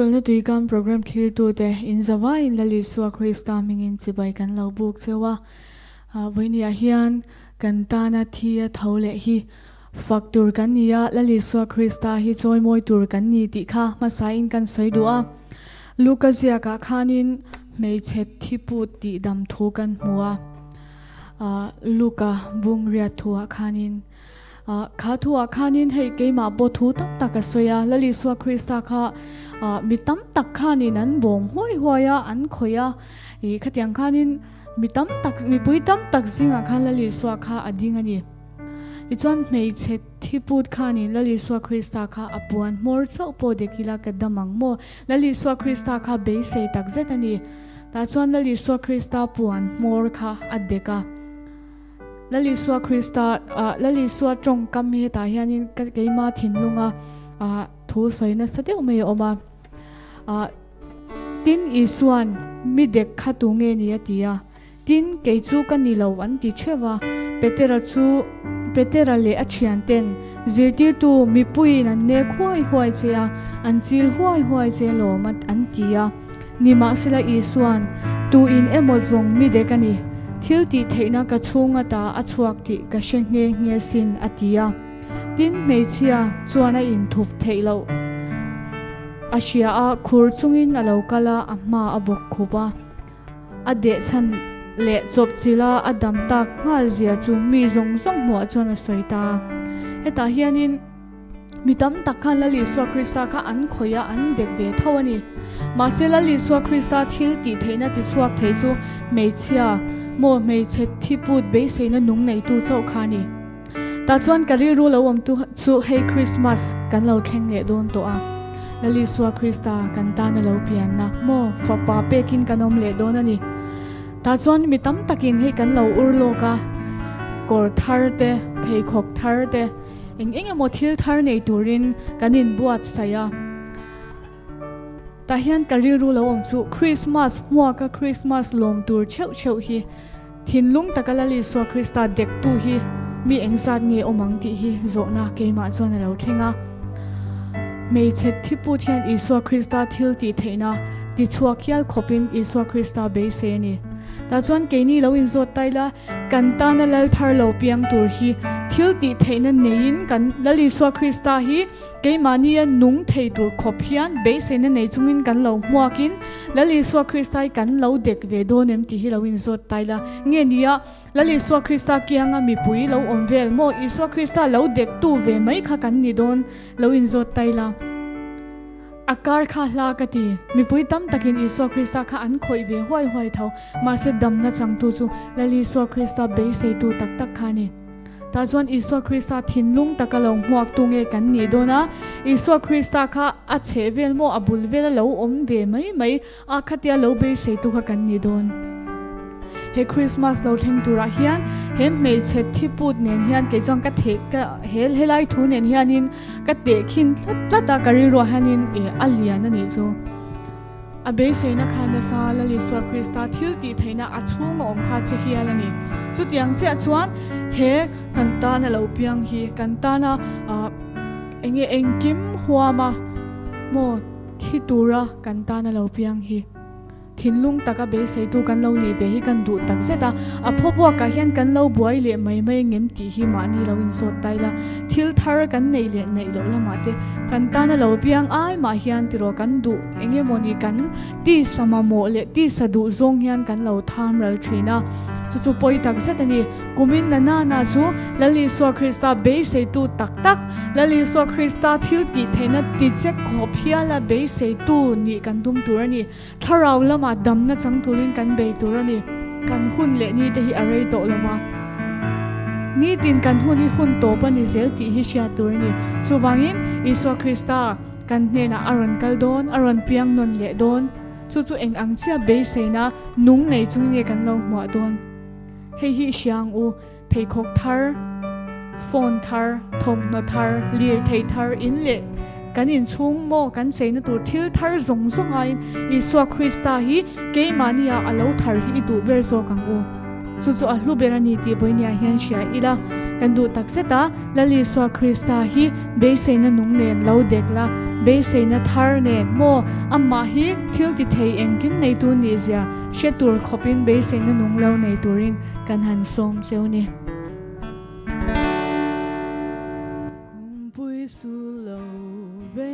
solna tuikan program thlir tu te in zawa in lali suwa Krista mingin chibai kan lo buk chewa voinia hian kan tana thia thole hi faktur kan nia lali suwa Krista hi choi moi tur kan ni ti kha masai in kan soidua Lucas ya ka khanin mei chet thipu ti dam thu kan muwa Luka bung ria thua khanin kha thua khanin hei keima bo thu tak tak a soya lali suwa Krista kha mi tam tak khanin an bong hoi hoya an khoya I khatiang khanin mi tam tak mi pui tam tak zinga khan lali suwa kha ading ani ichon mei chet thiput khanin lali suwa Krista kha apuan mor chau po dekila ka damang mo lali suwa Krista kha be sei tak zet ani ta chon lali suwa Krista puan mor kha adeka lali suwa Krista lali suwa trong kam he ta hianin keima thinlunga thu soina sadeu me oma tin isuan mi dek khatu nge ni atia tin keichu kan ni lo an ti chewa petera le achian ten zirti tu mi pui nan ne khoi khoi chea an chil hoi hoi che lo mat an tia ni ma sila isuan tu in emozong mi dekani thil ti theina ka chunga ta achuak ti ka shenge nge sin atia tin meichia chuana in thup theilo asia a khur chungin alo kala amma abok khuba ade chan le chop chila adam tak ngal zia chu mi zong zong mo chona soita heta hianin mitam takhan lali suwa Krista kha an khoya an dekbe thawani masela li suwa Krista thil ti theina ti chuak thei chu meichia mo mei chet thiput be seina nung nei tu chau khani ta chuan kari ru lo om tu chu hey Christmas kan lo thleng le don to a lali suwa Krista kan ta na lo pian na mo fa pa pekin kanom le don ani ta chuan mitam takin he kan lo urlo ka kor thar te phei khok thar te eng mo thil thar nei turin kanin buat saya ta hian kari ru lo om chu Christmas mo ka Christmas lom tur cheu hi thinlung takalali suwa Krista dek tu hi mi engsat nge omang ti hi zona keima chona lo thenga mei chet thipu thian Isua Krista thil ti theina ti chuakial khopin Isua Krista be se ni ta chuan keini lo in zot taila kan ta na lal thar lo piang tur hi thil ti theina nein kan lali Isua Krista hi keimania nung thei tur khophian be se na nei chungin kan lo muakin lali Isua Krista kan lo dek ve donem ti hi lo in zot taila nge nia lali Isua Krista kianga mi pui lo onvel mo Isua Krista lo dek tu ve mai kha kan ni don lo in zot taila akar kha hla ka ti mi pui tam takin Isua Krista kha an khoi ve hoi hoi tho ma se dam na chang tu chu lali Isua Krista be se tu tak tak khani ta chuan Isua Krista thinlung takalong huak tu nge kan ni dona Isua Krista kha a che vel mo abul vel lo om ve mai a khatia lo be se tu kha kan ni don he Christmas lo theng tura hian he mei che thiput nen hian ke chong ka the ka hel helai thu nen hianin ka te khin tlata kari ro hanin alian ani chu abe seina khana sa lali Isua Krista thil ti theina achung om kha che hialani chutiang che chuan he kanta na lo piang hi kanta na enge engkim huama mo thitura kanta na lo piang hi thinlung taka be sei tu kan lo ni be hi kan du tak zeta a phobwa ka hian kan lo buai le mai ngem ti hi ma ni lo in sot taila thil thar kan nei le nei lo lama te kan ta na lo piang ai ma hian tiro kan du enge moni kan ti sama mo le ti sadu zong hian kan lo tham ral thina chu poi tak zetani kumin na chu lali Isua Krista be sei tu tak tak lali Isua Krista thil ti theina ti che khop hiala be sei tu ni kan dum turani tharau lama dam na chang turin kan be turani kan hun le ni te hi arei to lama ni tin kan hun hi hun to pani zel ti hi sia turani chuwangin Isua Krista kan hne na aron kaldon aron piang non le don chu eng ang chia be seina nung nei chung nge kan lo mo don hei hi siang u phei khok thar phone thar thom no thar lir thei thar in le kanin chung mo kan seina tur thil thar zong zong ai Isua Krista hi keimania alo thar hi tu ber zo kang u chu a hlu berani ti boinia hian sia ila kan du tak seta lali so Krista hi be seina nung nen lo dek la be seina thar nen mo amma hi thil ti thei engkim nei tu ni zia shetur khopin be seina nung lo nei turin kan han som cheuni pui su lo be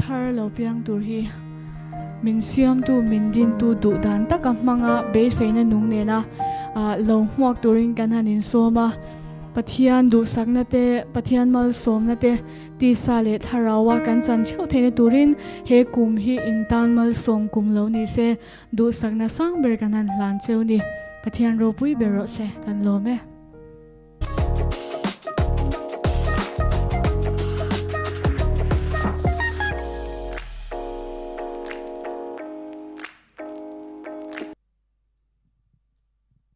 thar lo piang tur hi min siam tu min din tu du dan taka manga be seina nung ne na lo huak turin kan hanin soma pathian du sakna te pathian mal somna te ti sa le tharawa kan chan cheu theine turin he kum hi intan mal som kum lo ni se du sakna sang ber kan han lan cheu ni pathian ro pui bero se kan lo me